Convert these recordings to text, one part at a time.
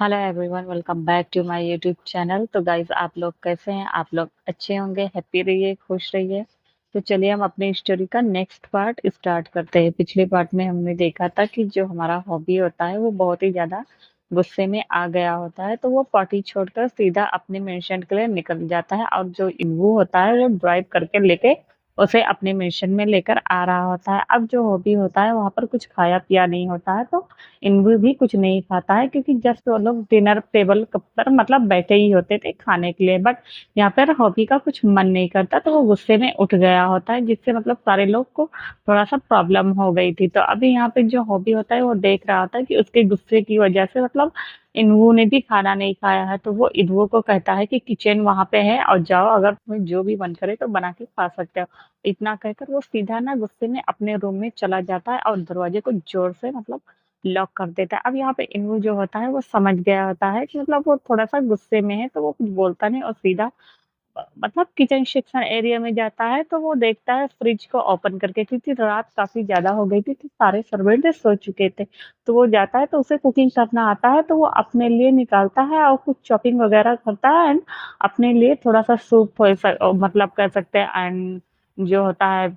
Hello everyone, welcome back to my YouTube channel. तो guys, आप लोग कैसे हैं? आप लोग अच्छे होंगे, हैप्पी रहिए, खुश रहिए। तो चलिए हम अपनी स्टोरी का नेक्स्ट पार्ट स्टार्ट करते हैं। पिछले पार्ट में हमने देखा था कि जो हमारा हॉबी होता है वो बहुत ही ज़्यादा गुस्से में आ गया होता है, तो वो पार्टी छोड़कर सीधा अपने मिशन के लिए निकल जाता है, और जो इन्वू होता है वो ड्राइव करके लेके उसे अपने मिशन में लेकर आ रहा होता है। अब जो हॉबी होता है वहाँ पर कुछ खाया पिया नहीं होता है, तो इन्वू भी कुछ नहीं खाता है, क्योंकि जस्ट वो लोग डिनर टेबल पर मतलब बैठे ही होते थे खाने के लिए। बट यहाँ पर हॉबी का कुछ मन नहीं करता, तो वो गुस्से में उठ गया होता है, जिससे मतलब सारे लोग को थोड़ा सा प्रॉब्लम हो गई थी। तो अभी यहाँ पे जो हॉबी होता है वो देख रहा होता है कि उसके गुस्से की वजह से मतलब इन्वू ने भी खाना नहीं खाया है, तो वो इन्वू को कहता है कि किचन वहां पे है और जाओ, अगर तुम्हें जो भी मन करे तो बना के खा सकते हो। इतना कहकर वो सीधा ना गुस्से में अपने रूम में चला जाता है और दरवाजे को जोर से मतलब लॉक कर देता है। अब यहाँ पे इन्वू जो होता है वो समझ गया होता है कि मतलब वो थोड़ा-सा गुस्से में है, तो वो कुछ बोलता नहीं और सीधा मतलब किचन सेक्शन एरिया में जाता है, तो वो देखता है फ्रिज को ओपन करके, क्योंकि रात काफ़ी ज़्यादा हो गई थी, तो सारे सर्वेंट सो चुके थे। तो वो जाता है, तो उसे कुकिंग करना आता है, तो वो अपने लिए निकालता है और कुछ चॉपिंग वगैरह करता है एंड अपने लिए थोड़ा-सा सूप मतलब कह सकते हैं, एंड जो होता है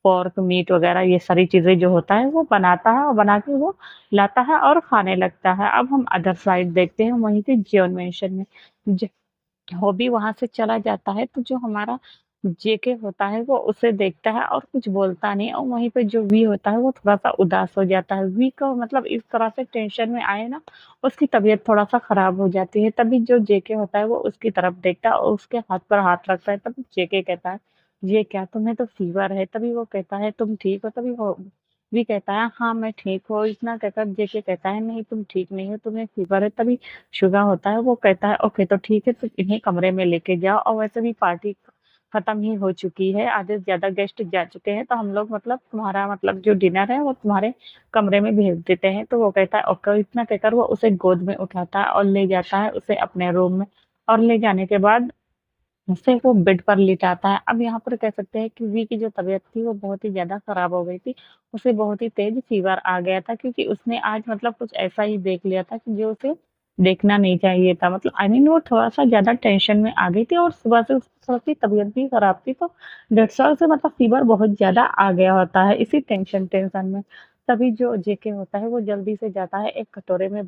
पोर्क मीट वगैरह ये सारी चीज़ें जो होता है वो बनाता है और बना के वो लाता है और खाने लगता है। अब हम अदर साइड देखते हैं, वहीं पे जॉन मेंशन में ज हॉबी वहाँ से चला जाता है, तो जो हमारा जेके होता है वो उसे देखता है और कुछ बोलता नहीं, और वहीं पे जो वी होता है वो थोड़ा-सा उदास हो जाता है। वी को मतलब इस तरह से टेंशन में आए ना, उसकी तबीयत थोड़ा-सा खराब हो जाती है। तभी जो जेके होता है वो उसकी तरफ देखता है और उसके हाथ पर हाथ रखता है। तब जेके कहता है, "ये क्या, तुम्हें तो फ़ीवर है?" तभी वो कहता है, "तुम ठीक हो?" तभी वो वी कहता है, "हाँ, मैं ठीक हूँ।" इतना कहकर जेके कहता है, "नहीं, तुम ठीक नहीं हो, तुम्हें फ़ीवर है।" तभी शुगा होता है, वो कहता है, "ओके, तो ठीक है, तुम इन्हें कमरे में लेके जाओ।" और वैसे भी पार्टी खत्म ही हो चुकी है, आधे से ज़्यादा गेस्ट जा चुके हैं, तो हम लोग मतलब तुम्हारा मतलब जो डिनर है वो तुम्हारे कमरे में भेज देते हैं। तो वो कहता है, "ओके।" इतना कहकर वो उसे गोद में उठाता है और ले जाता है उसे अपने रूम में, और ले जाने के बाद उसे वो बेड पर लिटाता है। अब यहाँ पर कह सकते हैं कि वी की जो तबीयत थी वो बहुत ही ज़्यादा खराब हो गई थी। उसे बहुत ही तेज़ फ़ीवर आ गया था, क्योंकि उसने आज मतलब कुछ ऐसा ही देख लिया था कि जो उसे देखना नहीं चाहिए था। मतलब आई मीन वो थोड़ा-सा ज़्यादा टेंशन में आ गई थी और सुबह से उसकी थोड़ी-सी तबीयत भी खराब थी, तो दैट्स व्हाई उसे मतलब फ़ीवर बहुत ज़्यादा आ गया होता है इसी टेंशन में। तभी जो जेके होता है वो जल्दी से जाता है, एक कटोरे में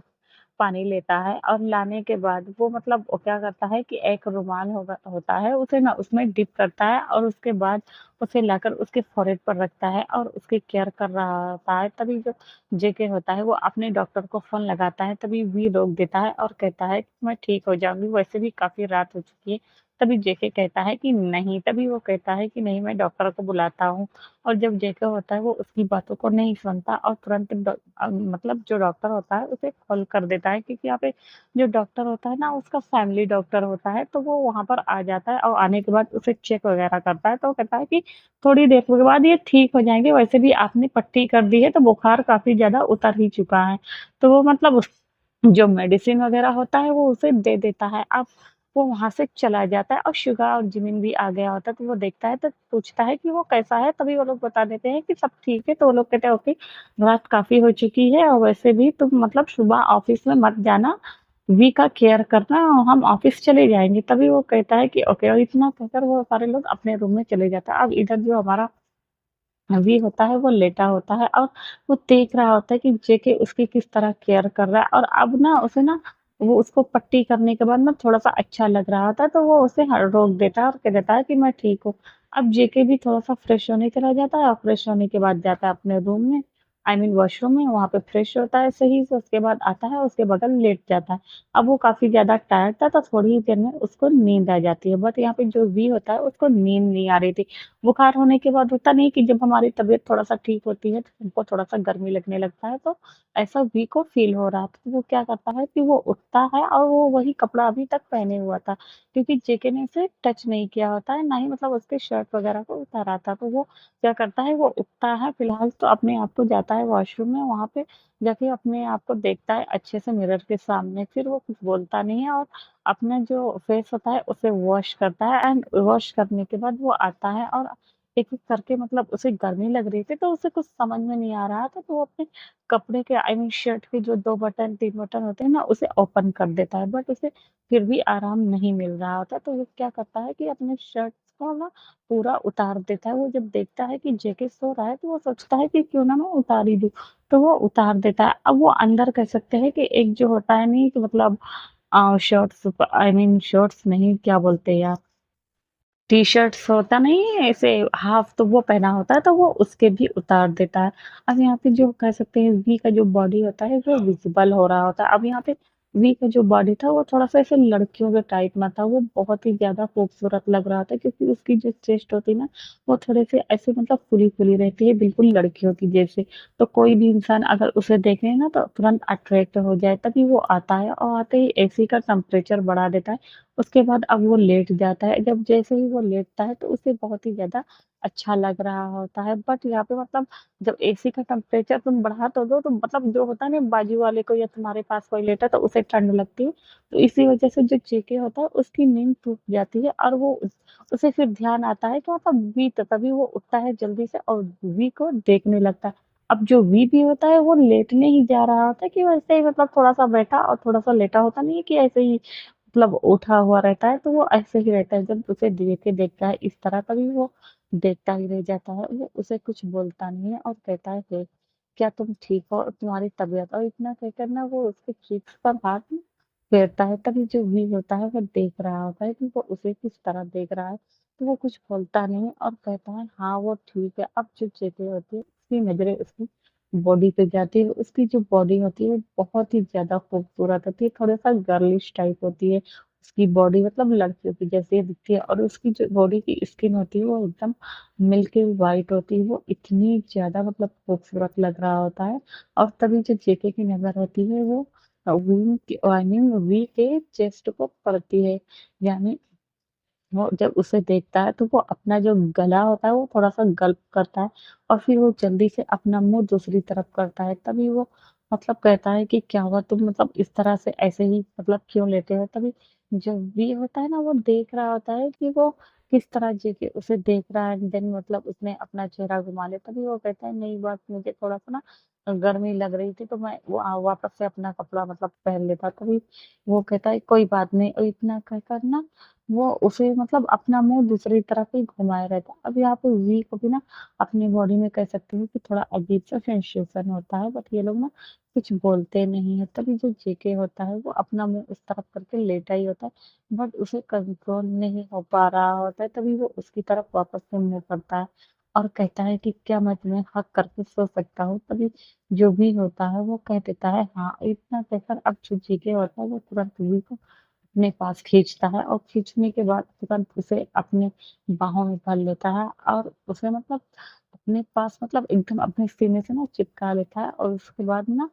पानी लेता है और लाने के बाद वो मतलब वो क्या करता है कि एक रुमाल होता है, उसे ना उसमें डिप करता है और उसके बाद उसे लाकर उसके फोrehead पर रखता है और उसकी केयर कर रहा होता है। तभी जो जेके होता है वो अपने डॉक्टर को फ़ोन लगाता है, तभी वी रोक देता है और कहता है कि मैं ठीक हो जाऊँगी, वैसे भी काफ़ी रात हो चुकी है। तभी जेके कहता है कि नहीं, तभी वो कहता है कि नहीं, मैं डॉक्टर को बुलाता हूँ। और जब जेके होता है वो उसकी बातों को नहीं सुनता और तुरंत मतलब जो डॉक्टर होता है उसे कॉल कर देता है, क्योंकि यहाँ पे जो डॉक्टर होता है ना उसका फैमिली डॉक्टर होता है, तो वो वहाँ पर आ जाता है और आने के बाद उसे चेक वगैरह करता है, तो वो कहता है कि थोड़ी देर के बाद ये ठीक हो जाएँगे, वैसे भी आपने पट्टी कर दी है तो बुखार काफ़ी ज़्यादा उतर ही चुका है। तो वो मतलब उस जो मेडिसिन वगैरह होता है वो उसे दे देता है। अब वो वहाँ से चला जाता है और शुगा और जिमिन भी आ गया होता है, तो वो देखता है तो पूछता है कि वो कैसा है? तभी वो लोग बता देते हैं कि सब ठीक है, तो वो लोग कहते हैं ओके, रात काफ़ी हो चुकी है और वैसे भी तुम मतलब सुबह ऑफ़िस में मत जाना, वी का केयर करना, हम ऑफ़िस चले जाएँगे। तभी वो कहता है कि ओके, और इतना कहकर वो सारे लोग अपने रूम में चले जाता है। अब इधर जो हमारा वी होता है वो लेटा होता है और वो देख रहा होता है कि जेके उसकी किस तरह केयर कर रहा है, और अब ना उसे ना वो उसको पट्टी करने के बाद ना थोड़ा-सा अच्छा लग रहा होता है, तो वो उसे रोक देता है और कह देता है कि मैं ठीक हूँ। अब जेके भी थोड़ा-सा फ्रेश होने चला जाता है और फ्रेश होने के बाद जाता है अपने रूम में, आई मीन वॉशरूम में, वहाँ पे फ्रेश होता है सही से, उसके बाद आता है, उसके बगल लेट जाता है। अब वो काफ़ी ज़्यादा टायर्ड था, तो थोड़ी ही देर में उसको नींद आ जाती है, बट यहाँ पे जो वी होता है उसको नींद नहीं आ रही थी। बुखार होने के बाद होता नहीं कि जब हमारी तबीयत थोड़ा-सा ठीक होती है, तो हमको थोड़ा-सा गर्मी लगने लगता है, तो ऐसा वी को फ़ील हो रहा था। तो वो क्या करता है कि वो उठता है और वो वही कपड़ा अभी तक पहने हुआ था, क्योंकि जेके ने उसे टच नहीं किया होता है, ना ही मतलब उसके शर्ट वगैरह को उतारा था। तो वो क्या करता है, वो उठता है फिलहाल तो अपने आप को जाता है वॉशरूम में, वहाँ पे जाके अपने आप को देखता है अच्छे से मिरर के सामने, फिर वो कुछ बोलता नहीं है और अपना जो फेस होता है उसे वॉश करता है, एंड वॉश करने के बाद वो आता है और एक-एक करके मतलब उसे गर्मी लग रही थी, तो उसे कुछ समझ में नहीं आ रहा था, तो वो अपने कपड़े के आई मीन शर्ट के जो 2 बटन 3 बटन होते हैं ना, उसे ओपन कर देता है, बट उसे फिर भी आराम नहीं मिल रहा होता, तो वो क्या करता है कि अपने शर्ट्स को ना पूरा उतार देता है। वो जब देखता है कि जैकेट सो रहा है, तो वो सोचता है कि क्यों ना मैं उतार ही दूँ, तो वो उतार देता है। अब वो अंदर कह सकते हैं कि एक जो होता है नहीं कि मतलब शॉर्ट्स आई मीन शॉर्ट्स नहीं, क्या बोलते हैं यार? टी-शर्ट्स होता नहीं है ऐसे हाफ, तो वो पहना होता है, तो वो उसके भी उतार देता है। अब यहाँ पे जो कह सकते हैं वी का जो बॉडी होता है वो विज़िबल हो रहा होता है। अब यहाँ पे वी का जो बॉडी था वो थोड़ा-सा ऐसे लड़कियों के टाइप में था, वो बहुत ही ज़्यादा खूबसूरत लग रहा था क्योंकि उसकी जो चेस्ट होती है ना, वो थोड़े-से ऐसे मतलब फुली-फुली रहती है, बिल्कुल लड़कियों की जैसे। तो कोई भी इंसान अगर उसे देखे ना तो तुरंत अट्रैक्ट हो जाए, तभी वो आता है और आते ही एसी का टेम्परेचर बढ़ा देता है। उसके बाद अब वो लेट जाता है, जब जैसे ही वो लेटता है तो उसे बहुत ही ज़्यादा अच्छा लग रहा होता है। बट यहाँ पे मतलब जब एसी का टेम्परेचर तुम बढ़ा तो दो तो मतलब जो होता है ना बाजू वाले को या तुम्हारे पास कोई लेटा है तो उसे ठंड लगती है। तो इसी वज़ह से जो जेके होता है उसकी नींद टूट जाती है और वो उसे फिर ध्यान आता है कि मतलब वी तो तभी वो उठता है जल्दी से और वी को देखने लगता है। अब जो वी भी होता है वो लेटने ही जा रहा होता है कि वैसे ही मतलब थोड़ा-सा बैठा और थोड़ा-सा लेटा होता नहीं है कि ऐसे ही मतलब उठा हुआ रहता है, तो वो ऐसे ही रहता है। जब उसे देखे देखता है इस तरह तभी वो देखता ही रह जाता है। वो उसे कुछ बोलता नहीं है और कहता है कि क्या तुम ठीक हो? तुम्हारी तबीयत और इतना कहकर ना वो उसके चीक्स पर हाथ फेरता है। तभी जो वी होता है वो देख रहा होता है कि वो उसे किस तरह देख रहा है। तो वो कुछ बोलता नहीं है और कहता है हाँ, वो ठीक है। अब जो चीज़ें होती है उसकी नज़रें उसकी बॉडी पे जाती है। उसकी जो बॉडी होती है बहुत ही ज़्यादा खूबसूरत होती है, थोड़ा-सा गर्लिश टाइप होती है। उसकी बॉडी मतलब लड़कियों की जैसी दिखती है और उसकी जो बॉडी की स्किन होती है वो एकदम मिल्की व्हाइट होती है। वो इतनी ज़्यादा मतलब खूबसूरत लग रहा होता है और तभी जो जेके की नज़र होती है वो विंग के आई मीन वी के चेस्ट को पड़ती है। यानी वो जब उसे देखता है तो वो अपना जो गला होता है वो थोड़ा-सा गल्प करता है और फिर वो जल्दी से अपना मुँह दूसरी तरफ करता है। तभी वो मतलब कहता है कि क्या हुआ तुम मतलब इस तरह से ऐसे ही मतलब क्यों लेटे हो? तभी जो वी होता है ना वो देख रहा होता है कि वो किस तरह जी के उसे देख रहा है देन मतलब उसने अपना चेहरा घुमा लिया। तभी वो कहता है नहीं बस मुझे थोड़ा-सा ना गर्मी लग रही थी तो मैं वो वापस से अपना कपड़ा मतलब पहन लेता। तभी वो कहता है कोई बात नहीं और इतना कहकर ना वो उसे मतलब अपना मुँह दूसरी तरफ ही घुमाए रहता है। अब यहाँ पे वी को भी ना अपनी बॉडी में कह सकते हो कि थोड़ा अजीब-सा सेंसेशन होता है, बट ये लोग ना कुछ बोलते नहीं हैं। तभी जो जेके होता है वो अपना मुँह उस तरफ करके लेटा ही होता है, बट उसे कंट्रोल नहीं हो पा रहा होता है, तभी वो उसकी तरफ वापस से मुँह करता है और कहता है कि क्या मैं तुम्हें हग करके सो सकता हूँ? तभी जो भी होता है वो कह देता है हाँ, इतना कहकर अब जो जेके होता है वो तुरंत वी को अपने पास खींचता है और खींचने के बाद तुरंत उसे अपने बाहों में भर लेता है और उसे मतलब अपने पास मतलब एकदम अपने सीने से ना चिपका लेता है और उसके बाद ना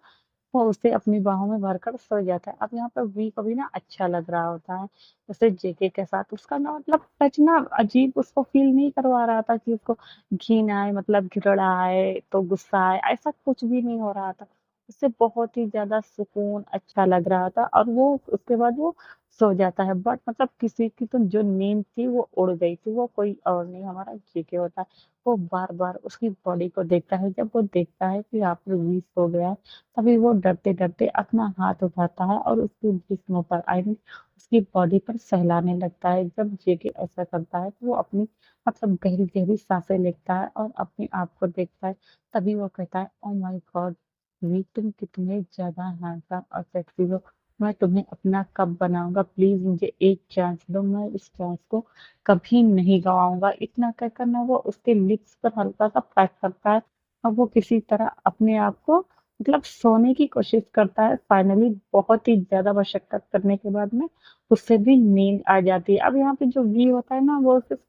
वो उसे अपनी बाहों में भरकर सो जाता है। अब यहाँ पे वी को भी ना अच्छा लग रहा होता है, उसे जेके के साथ उसका ना मतलब टच ना अजीब उसको फ़ील नहीं करवा रहा था कि उसको घिन आए मतलब घृणा आए, तो गुस्सा आए, ऐसा कुछ भी नहीं हो रहा था। उसे बहुत ही ज़्यादा सुकून अच्छा लग रहा था और वो उसके बाद वो सो जाता है। बट मतलब किसी की तो जो नींद थी वो उड़ गई थी, वो कोई और नहीं हमारा जेके होता है। वो बार-बार उसकी बॉडी को देखता है, जब वो देखता है कि यहाँ पर वी सो गया है तभी वो डरते-डरते अपना हाथ उठाता है और उसके जिस्म पर आई मीन उसकी बॉडी पर सहलाने लगता है। जब जेके ऐसा करता है तो वो अपनी मतलब गहरी-गहरी साँसें लेता है और अपने आप को देखता है। तभी वो कहता है ओह माय गॉड! वी तुम कितने ज़्यादा हैंडसम और सेक्सी हो। मैं तुम्हें अपना कब बनाऊँगा, प्लीज़ मुझे एक चांस दो, मैं इस चांस को कभी नहीं गँवाऊँगा। इतना कहकर ना वो उसके लिप्स पर हल्का-सा पैट करता है और वो किसी तरह अपने आप को मतलब सोने की कोशिश करता है। फाइनली बहुत ही ज़्यादा मशक्कत करने के बाद में उससे भी नींद आ जाती है। अब यहाँ पे जो वी होता है ना वो सिर्फ़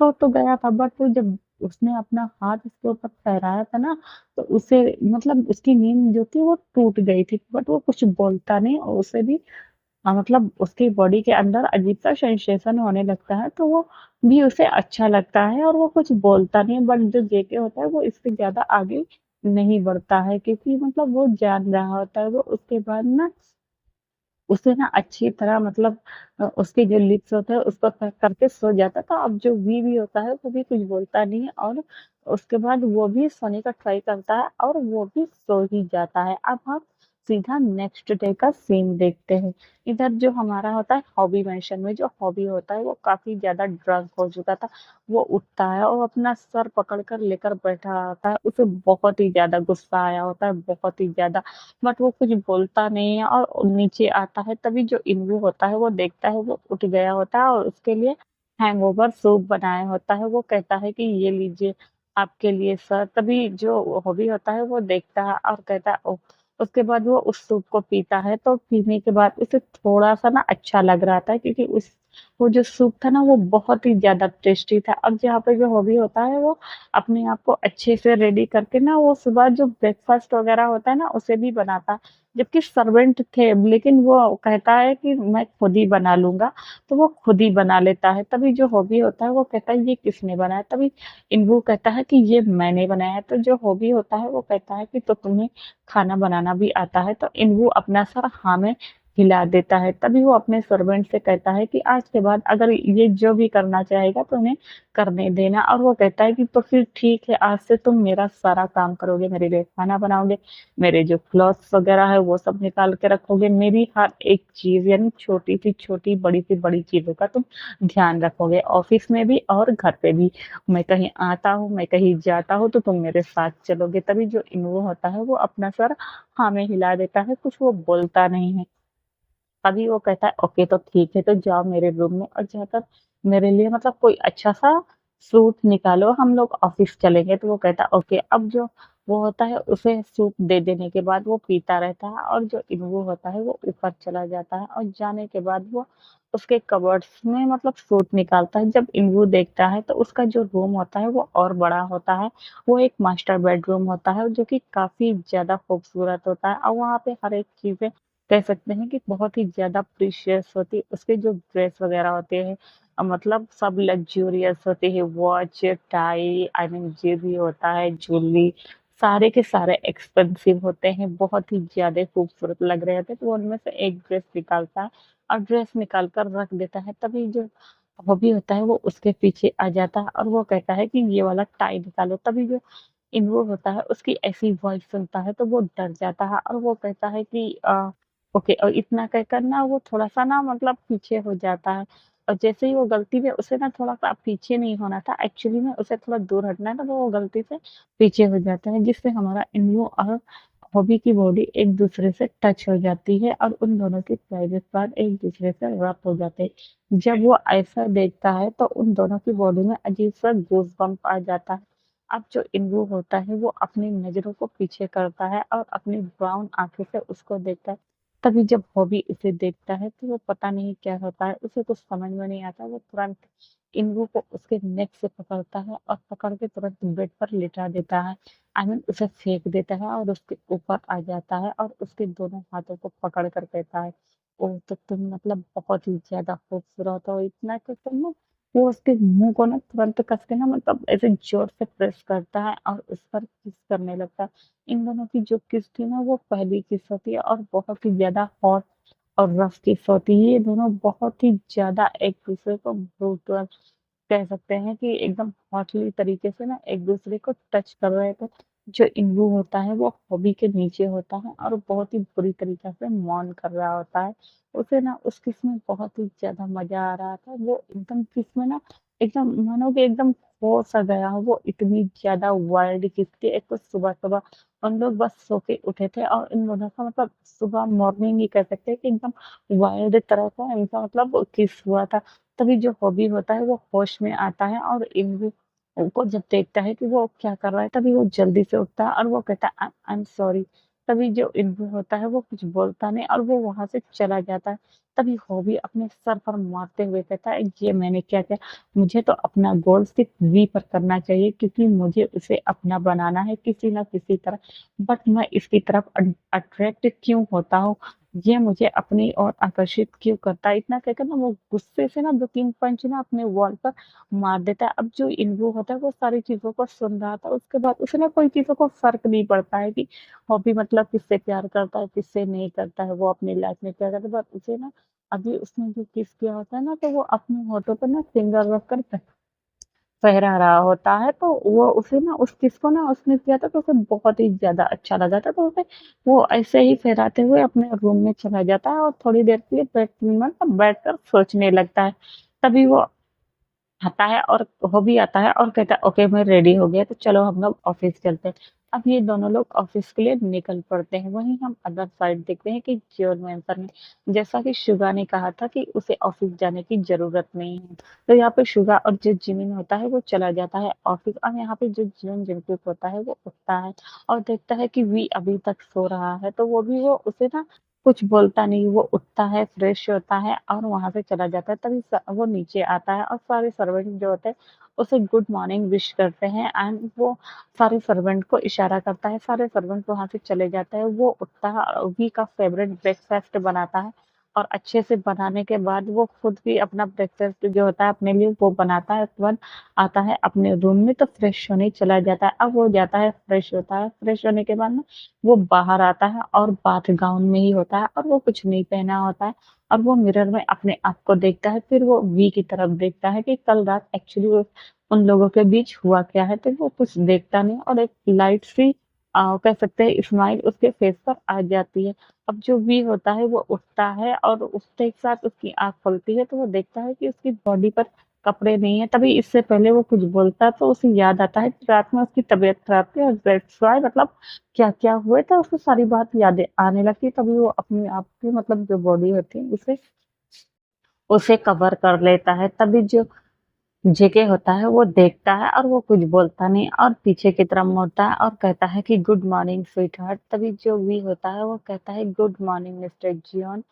सो तो गया था बट वो जब उसने अपना हाथ उसके ऊपर फहराया था ना तो उसे मतलब उसकी नींद जो थी वो टूट गई थी बट वो कुछ बोलता नहीं और उसे भी मतलब उसकी बॉडी के अंदर अजीब-सा सेंसेशन होने लगता है, तो वो भी उसे अच्छा लगता है और वो कुछ बोलता नहीं है, बट जो जेके होता है वो इससे ज़्यादा आगे नहीं बढ़ता है क्योंकि मतलब वो जान रहा होता है, वो उसके बाद ना उसे ना अच्छी तरह मतलब उसके जो लिप्स होते हैं उसको करके सो जाता था। अब जो वी होता है वो भी कुछ बोलता नहीं है और उसके बाद वो भी सोने का ट्राई करता है और वो भी सो ही जाता है। अब हम सीधा नेक्स्ट डे का सीन देखते हैं। इधर जो हमारा होता है हॉबी मेंशन में जो हॉबी होता है वो काफ़ी ज़्यादा ड्रंक हो चुका था। वो उठता है और अपना सर पकड़ कर लेकर बैठा होता है। उसे बहुत ही ज़्यादा गुस्सा आया होता है, बहुत ही ज़्यादा, बट वो कुछ बोलता नहीं है और नीचे आता है। तभी जो इंदु होता है वो देखता है वो उठ गया होता है और उसके लिए हैंगओवर सूप बनाया होता है। वो कहता है कि ये लीजिए आपके लिए सर। तभी जो हॉबी होता है वो देखता है और कहता है ओह! उसके बाद वो उस सूप को पीता है तो पीने के बाद उसे थोड़ा-सा ना अच्छा लग रहा था क्योंकि उस वो जो सूप था ना वो बहुत ही ज़्यादा टेस्टी था। अब जहाँ पे जो हॉबी होता है वो अपने आप को अच्छे से रेडी करके ना वो सुबह जो ब्रेकफ़ास्ट वग़ैरह होता है ना उसे भी बनाता है। जबकि सर्वेंट थे लेकिन वो कहता है कि मैं खुद ही बना लूँगा, तो वो खुद ही बना लेता है। तभी जो हॉबी होता है वो कहता है ये किसने बनाया? तभी इन्वो कहता है कि ये मैंने बनाया है। तो जो हॉबी होता है वो कहता है कि तो तुम्हें खाना बनाना भी आता है? तो इन्वो अपना सर हाँ में हिला देता है। तभी वो अपने सर्वेंट से कहता है कि आज के बाद अगर ये जो भी करना चाहेगा तो उन्हें करने देना। और वो कहता है कि तो फिर ठीक है, आज से तुम मेरा सारा काम करोगे, मेरे लिए खाना बनाओगे, मेरे जो क्लॉथ्स वगैरह है वो सब निकाल के रखोगे, मेरी हर एक चीज़ यानी छोटी से छोटी, बड़ी से बड़ी चीज़ों का तुम ध्यान रखोगे, ऑफ़िस में भी और घर पे भी। मैं कहीं आता हूँ, मैं कहीं जाता हूँ तो तुम मेरे साथ चलोगे। तभी जो इन्वो होता है वो अपना सर हाँ में हिला देता है, कुछ वो बोलता नहीं है। तभी वो कहता है ओके तो ठीक है, तो जाओ मेरे रूम में और जाकर मेरे लिए मतलब कोई अच्छा-सा सूट निकालो, हम लोग ऑफ़िस चलेंगे। तो वो कहता है ओके। अब जो वो होता है उसे सूट दे देने के बाद वो पीता रहता है और जो इन्वो होता है वो ऊपर चला जाता है और जाने के बाद वो उसके कबर्ड्स में मतलब सूट निकालता है। जब इन्वो देखता है तो उसका जो रूम होता है वो और बड़ा होता है। वो एक मास्टर बेडरूम होता है जो कि काफ़ी ज़्यादा खूबसूरत होता है और वहाँ पे हर एक चीज़ें कह सकते हैं कि बहुत ही ज़्यादा प्रीशियस होती। उसके जो ड्रेस वग़ैरह होते हैं मतलब सब लग्ज़ूरियस होते हैं, वॉच, टाई, आई मीन जो भी होता है, ज्वेलरी, सारे के सारे एक्सपेंसिव होते हैं, बहुत ही ज़्यादा खूबसूरत लग रहे होते हैं। तो वो उनमें से एक ड्रेस निकालता है और ड्रेस निकाल कर रख देता है। तभी जो हॉबी होता है वो उसके पीछे आ जाता है और वो कहता है कि ये वाला टाई निकालो। तभी जो इन्वॉल्व होता है उसकी ऐसी वॉइस सुनता है तो वो डर जाता है और वो कहता है कि ओके। और इतना कहकर ना वो थोड़ा-सा ना मतलब पीछे हो जाता है और जैसे ही वो गलती में उसे ना थोड़ा-सा पीछे नहीं होना था, एक्चुअली में उसे थोड़ा दूर हटना था, तो वो गलती से पीछे हो जाता है जिससे हमारा इन्वो और हॉबी की बॉडी एक-दूसरे से टच हो जाती है और उन दोनों के प्राइवेट पार्ट एक-दूसरे से रब हो जाते हैं। जब वो ऐसा देखता है तो उन दोनों की बॉडी में अजीब-सा गूज़बम्प आ जाता है। अब जो इन्वो होता है वो अपनी नज़रों को पीछे करता है और अपनी ब्राउन आँखों से उसको देखता है। तभी जब हॉबी उसे देखता है तो वो पता नहीं क्या होता है, उसे कुछ समझ में नहीं आता। वो तुरंत इन्वो को उसके नेक से पकड़ता है और पकड़ के तुरंत बेड पर लिटा देता है। आई मीन उसे फेंक देता है और उसके ऊपर आ जाता है और उसके दोनों हाथों को पकड़ कर कहता है, ओह! तो तुम मतलब बहुत ही ज़्यादा खूबसूरत हो, इतना कि तुम ना वो उसके मुँह को ना तुरंत कस के ना मतलब ऐसे ज़ोर से प्रेस करता है और उस पर किस करने लगता है। इन दोनों की जो किस थी ना वो पहली किस होती है और बहुत ही ज़्यादा हॉट और रफ़ किस होती है। ये दोनों बहुत ही ज़्यादा एक-दूसरे को ब्रूटल कह सकते हैं कि एकदम हॉटली तरीके से ना एक-दूसरे को टच कर रहे थे। जो इन्वू होता है वो हॉबी के नीचे होता है और बहुत ही बुरी तरीक़े से मौन कर रहा होता है। उसे ना उस किस में बहुत ही ज़्यादा मज़ा आ रहा था। वो एकदम किस में ना एकदम मानो कि एकदम खो सा गया हो। वो इतनी ज़्यादा वाइल्ड किस थी। एक तो सुबह-सुबह हम लोग बस सो के उठे थे और इन दोनों का मतलब सुबह मॉर्निंग ही कह सकते हैं कि एकदम वाइल्ड तरह का इनका मतलब किस हुआ था। तभी जो हॉबी होता है वो होश में आता है और इन्वो को जब देखता है कि वो क्या कर रहा है तभी वो जल्दी से उठता है और वो कहता है आई एम सॉरी। तभी जो इन्वो होता है वो कुछ बोलता नहीं और वो वहाँ से चला जाता है। तभी हॉबी अपने सर पर मारते हुए कहता है ये मैंने क्या किया? मुझे तो अपना गोल सिर्फ़ वी पर करना चाहिए क्योंकि मुझे उसे अपना बनाना है किसी न किसी तरह। बट मैं इसकी तरफ अट्रैक्ट क्यों होता हूँ? ये मुझे अपनी ओर आकर्षित क्यों करता है? इतना कहकर ना वो गुस्से से ना 2-3 पंच ना अपने वॉल पर मार देता है। अब जो इनको होता है वो सारी चीज़ों को सुन रहा था, उसके बाद उसे ना कोई चीज़ों को फ़र्क नहीं पड़ता है कि हॉबी मतलब किससे प्यार करता है, किससे नहीं करता है, वो अपनी लाइफ़ में क्या करता है। बट उसे ना अभी उसने जो किस किया होता है ना, तो वो अपने होठों पे ना फिंगर रख कर फहरा रहा होता है, तो वो उसे ना उस चीज़ को ना उसने किया था तो उसे बहुत ही ज़्यादा अच्छा लगा था, तो उसे वो ऐसे ही फहराते हुए अपने रूम में चला जाता है और थोड़ी देर के लिए मतलब बैठकर सोचने लगता है। तभी वो आता है और हो भी आता है और कहता है ओके मैं रेडी हो गया तो चलो हम लोग ऑफिस चलते हैं। अब ये दोनों लोग ऑफिस के लिए निकल पड़ते हैं। वहीं हम अदर साइड देखते हैं कि जियोन मेंशन ने जैसा कि शुगा ने कहा था कि उसे ऑफिस जाने की ज़रूरत नहीं है। तो यहाँ पे शुगा और जो जिमिन होता है वो चला जाता है ऑफिस और यहाँ पे जो जियोन जिंगकुक होता है वो उठता है और देखता है कि वी अभी तक सो रहा है तो वो भी वो उसे ना कुछ बोलता नहीं, वो उठता है, फ्रेश होता है और वहाँ से चला जाता है। तभी वो नीचे आता है और सारे सर्वेंट जो होते हैं, उसे गुड मॉर्निंग विश करते हैं एंड वो सारे सर्वेंट को इशारा करता है। सारे सर्वेंट वहाँ से चले जाते हैं। वो उठता है और वी का फेवरेट ब्रेकफास्ट बनाता है और अच्छे से बनाने के बाद वो खुद भी अपना ब्रेकफास्ट जो होता है अपने लिए वो बनाता है। तुरंत आता है अपने रूम में तो फ्रेश होने चला जाता है। अब वो जाता है, फ्रेश होता है। फ्रेश होने के बाद ना वो बाहर आता है और बाथ गाउन में ही होता है और वो कुछ नहीं पहना होता है और वो मिरर में अपने आप को देखता है। फिर वो वी की तरफ देखता है कि कल रात एक्चुअली वो उन लोगों के बीच हुआ क्या है, तो वो कुछ देखता नहीं और एक लाइट सी कह सकते हैं स्माइल उसके फेस पर आ जाती है। अब जो वी होता है वो उठता है और उठते एक साथ उसकी आँख खुलती है तो वो देखता है कि उसकी बॉडी पर कपड़े नहीं है। तभी इससे पहले वो कुछ बोलता है तो उसे याद आता है कि रात में उसकी तबीयत खराब थी और दैट्स व्हाई मतलब क्या-क्या हुए थे उसको सारी बात यादें आने लगती तभी वो अपने आप की मतलब जो बॉडी होती है उसे उसे कवर कर लेता है। तभी जो जेके होता है वो देखता है और वो कुछ बोलता नहीं और पीछे की तरफ मुड़ता है और कहता है कि गुड मॉर्निंग स्वीटहार्ट। तभी जो वी होता है वो कहता है गुड मॉर्निंग मिस्टर जियोन।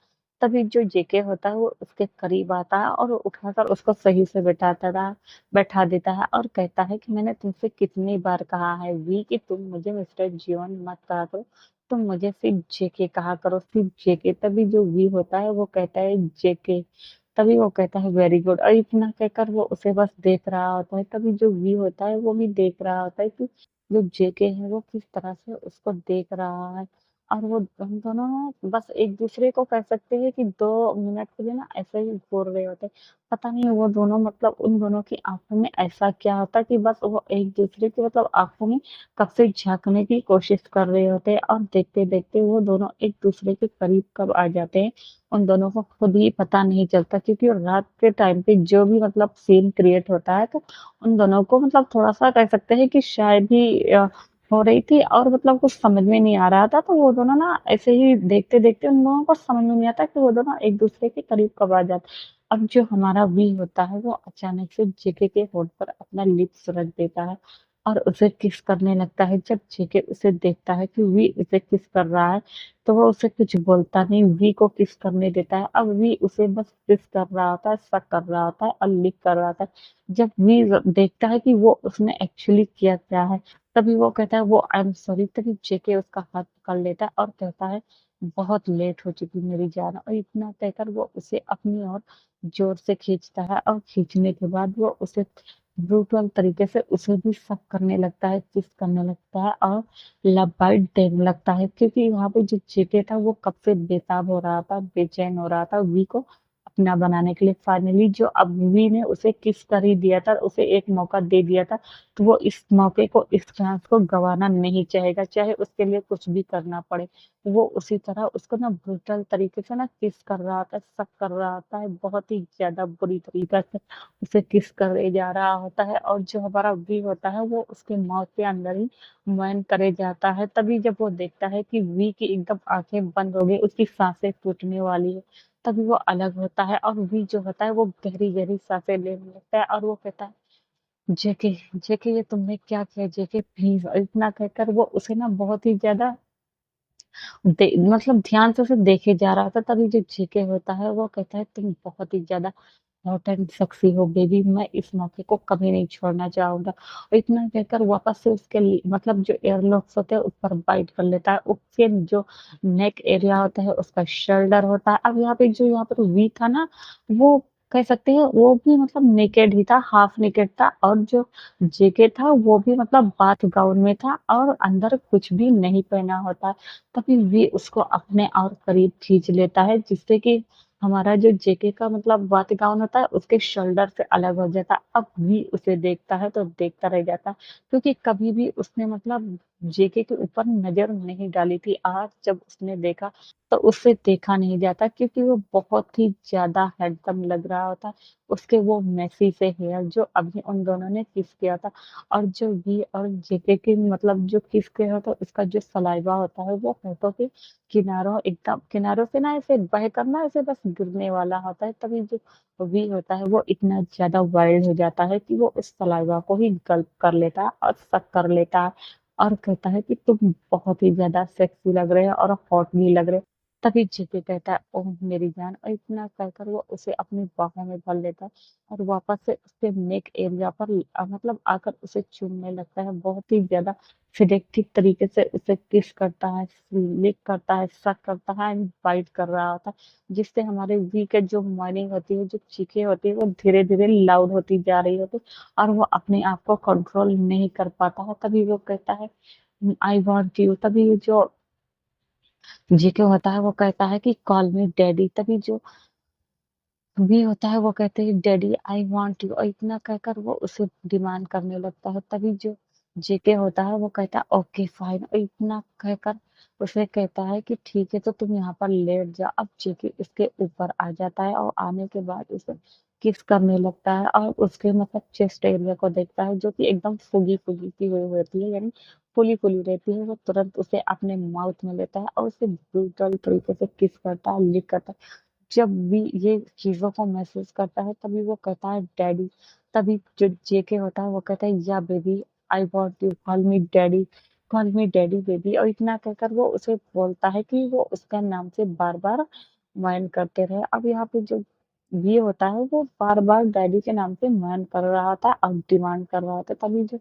तभी जो जेके होता है वो उसके करीब आता है और वो उठाकर उसको सही से बैठा देता है और कहता है कि मैंने तुमसे कितनी बार कहा है वी कि तुम मुझे मिस्टर जियोन मत कहा करो, तुम मुझे सिर्फ जेके कहा करो, सिर्फ जेके। तभी जो वी होता है वो कहता है जेके। तभी वो कहता है वेरी गुड और इतना कहकर वो उसे बस देख रहा होता है। तभी जो वी होता है वो भी देख रहा होता है कि जो जेके है वो किस तरह से उसको देख रहा है और वो हम दोनों ना बस एक दूसरे को कह सकते हैं कि 2 मिनट के लिए ना ऐसे ही घूर रहे होते हैं। पता नहीं वो दोनों मतलब उन दोनों की आंखों में ऐसा क्या होता है कि बस वो एक दूसरे की मतलब आंखों में कब से झांकने की कोशिश कर रहे होते हैं और देखते देखते वो दोनों एक दूसरे के करीब कब आ जाते हैं उन दोनों को खुद ही पता नहीं चलता। क्योंकि रात के टाइम पे जो भी मतलब सीन क्रिएट होता है तो उन दोनों को मतलब थोड़ा-सा कह सकते हैं कि शायद ही हो रही थी और मतलब कुछ समझ में नहीं आ रहा था। तो वो दोनों ना ऐसे ही देखते-देखते उन लोगों को समझ में नहीं आता कि वो दोनों एक-दूसरे के करीब कब आ जाते। अब जो हमारा वी होता है वो अचानक से जेके के होंठ पर अपना लिप्स रख देता है और उसे किस करने लगता है। जब जेके उसे देखता है कि वी उसे किस कर रहा है तो वो उसे कुछ बोलता नहीं, वी को किस करने देता है। अब वी उसे बस किस कर रहा होता है, शक कर रहा होता है और लिक कर रहा होता है। जब वी देखता है कि वो उसने एक्चुअली किया क्या है, तभी वो कहता है वो आई एम सॉरी। तभी जेके उसका हाथ पकड़ लेता है और कहता है बहुत लेट हो चुकी मेरी जान और इतना कहकर वो उसे अपनी ओर जोर से खींचता है और खींचने के बाद वो उसे ब्रूटल तरीके से उसे भी शक करने लगता है, किस करने लगता है और लव बाइट देने लगता है। क्योंकि वहाँ पे जो जेके था वो कब से बेताब हो रहा था, बेचैन हो रहा था वी को अपना बनाने के लिए। फाइनली जो अब वी ने उसे किस कर ही दिया था, उसे एक मौका दे दिया था, तो वो इस मौके को, इस चांस को गंवाना नहीं चाहेगा, चाहे उसके लिए कुछ भी करना पड़े। वो उसी तरह उसको ना ब्रूटल तरीके से ना किस कर रहा था, शक कर रहा होता है, बहुत ही ज़्यादा बुरी तरीक़ा से उसे किस करे जा रहा होता है और जो हमारा वी होता है वो उसके माउथ के अंदर ही मैन करे जाता है। तभी जब वो देखता है कि वी की एकदम आँखें बंद हो गई, उसकी साँसें टूटने वाली है, तभी वो अलग होता है और वी जो होता है वो गहरी-गहरी साँसें लेने लगता है और वो कहता है, "जेके, जेके ये तुमने क्या किया जेके प्लीज़" और इतना कहकर वो उसे ना बहुत ही ज़्यादा मतलब ध्यान से उसे देखे जा रहा था। तभी जो जेके होता है वो कहता है तुम बहुत ही ज़्यादा हॉट एंड सेक्सी हो बेबी, मैं इस मौके को कभी नहीं छोड़ना चाहूँगा। और इतना कहकर वापस से उसके मतलब जो एयरलॉक्स होते हैं उस पर बाइट कर लेता है। उसके जो नेक एरिया होता है, उसका शोल्डर होता है। अब यहाँ पे जो यहाँ पर वी था ना, वो कह सकते हैं वो भी मतलब नेकेड ही था, हाफ नेकेड था। और जो जेके था वो भी मतलब बाथ गाउन में था और अंदर कुछ भी नहीं पहना होता है। तभी वी उसको अपने और करीब खींच लेता है, जिससे कि हमारा जो जेके का मतलब बात गाउन होता है उसके शोल्डर से अलग हो जाता है। अब भी उसे देखता है तो देखता रह जाता है, क्योंकि कभी भी उसने मतलब जेके के ऊपर नजर नहीं डाली थी। आज जब उसने देखा तो उससे देखा नहीं जाता, क्योंकि वो बहुत ही ज्यादा हैंडसम लग रहा होता है। उसके वो मेसी से हेयर जो अभी उन दोनों ने किस किया था, और जो वी और जेके के मतलब जो किस किया होता है उसका जो सलाइवा होता है वो होठों के किनारों एकदम किनारों से ना ऐसे बह कर ना ऐसे बस गिरने वाला होता है। तभी जो वी होता है वो इतना ज्यादा वाइल्ड हो जाता है कि वो उस सलाइवा को ही गल्प कर लेता है और सक कर लेता है, और कहता है कि तुम बहुत ही ज्यादा सेक्सी लग रहे हो और हॉट भी लग रहे हो। तभी जीके कहता है ओह मेरी जान, और इतना कहकर वो उसे अपनी बाहों में भर लेता है और वापस से उसके नेक एरिया पर मतलब आकर उसे चूमने लगता है। बहुत ही ज्यादा सिलेक्टिव तरीके से उसे किस करता है, लिक करता है, सक करता है एंड बाइट कर रहा होता है, जिससे हमारे वी के जो मॉर्निंग होती है, जो चीखें होती है, वो धीरे धीरे लाउड होती जा रही होती है और वो अपने आप को कंट्रोल नहीं कर पाता है। तभी वो कहता है आई वॉन्ट यू। तभी जो जीके होता है वो कहता है कि कॉल मी डैडी। तभी जो भी होता है वो कहते हैं डैडी आई वांट यू, और इतना कहकर वो उसे डिमांड करने लगता है। तभी जो जेके होता है वो कहता है ओके फाइन, और इतना कहकर उसे कहता है कि ठीक है तो तुम यहाँ पर लेट जा। अब जेके इसके ऊपर आ जाता है और आने के बाद उसे किस करने लगता है और उसके मतलब चेस्ट एरिया को देखता है, जो कि एकदम फुगी फुगी सी हुई होती है, यानी फुली फुली रहती है। वो तुरंत उसे अपने माउथ में लेता है और उसे ब्रूटल तरीके से किस करता है, लिक करता है। जब भी ये चीज़ों को महसूस करता है तभी वो कहता है डैडी। तभी जो जेके होता है वो कहता है या baby I want you call me daddy baby, और इतना कहकर वो उसे बोलता है कि वो उसका नाम से बार बार मैन करते रहे। अब यहाँ पे जो ये होता है वो बार बार डैडी के नाम से मैन कर रहा था और डिमांड कर रहा था। तभी जो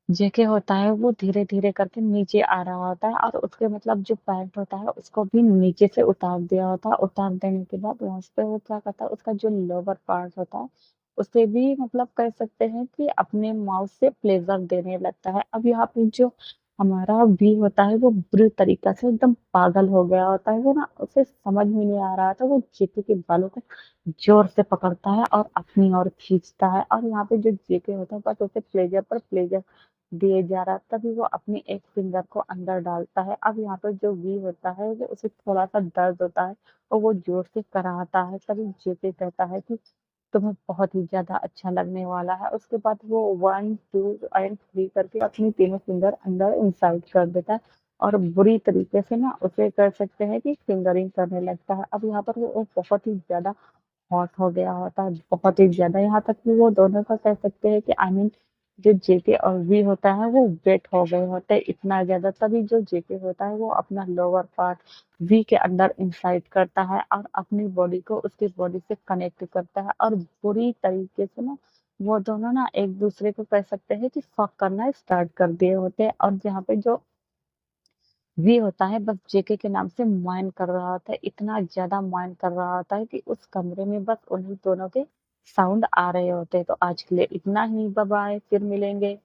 जेके होता है वो धीरे धीरे करके नीचे आ रहा होता है और उसके मतलब जो पैंट होता है उसको भी नीचे से उतार दिया होता है। उतार देने के बाद वहां पे वो क्या करता है, उसका जो लोअर पार्ट होता है उसे भी मतलब कह सकते हैं कि अपने माउथ से प्लेजर देने लगता है। अब यहाँ पे जो हमारा भी होता है वो बुरी तरीका से एकदम पागल हो गया होता है। वो ना उसे समझ में नहीं आ रहा था, वो जेके के बालों को जोर से पकड़ता है और अपनी ओर खींचता है। और यहाँ पे जो जेके होता है बस उसे प्लेजर पर प्लेजर दिए जा रहा, तभी वो अपनी एक फिंगर को अंदर डालता है। अब यहाँ पर जो वी होता है वो उसे थोड़ा सा दर्द होता है और वो जोर से कराहता है। तभी जेके कहता है कि तुम्हें बहुत ही ज्यादा अच्छा लगने वाला है। उसके बाद वो 1 2 एंड 3 करके अपनी तीनों फिंगर अंदर इंसाइड कर देता है और बुरी तरीके से ना उसे कर सकते हैं कि फिंगरिंग करने लगता है। अब यहाँ पर वो बहुत ही ज्यादा हॉट हो गया होता है, बहुत ही ज्यादा, यहाँ तक कि वो दोनों का कह सकते हैं कि आई मीन जो जेके और वी होता है वो वेट हो गए होते हैं इतना ज्यादा। तभी जो जेके होता है वो अपना लोअर पार्ट वी के अंदर इंसाइड करता है और अपनी बॉडी को उसकी बॉडी से कनेक्ट करता है और बुरी तरीके से ना वो दोनों ना एक दूसरे को कह सकते हैं कि फक करना स्टार्ट कर दिए होते हैं। और जहाँ पे जो वी होता है बस जेके के नाम से माइन कर रहा होता है, इतना ज्यादा माइन कर रहा होता है कि उस कमरे में बस उन्हीं दोनों के साउंड आ रहे होते हैं। तो आज के लिए इतना ही, बाय बाय, फिर मिलेंगे।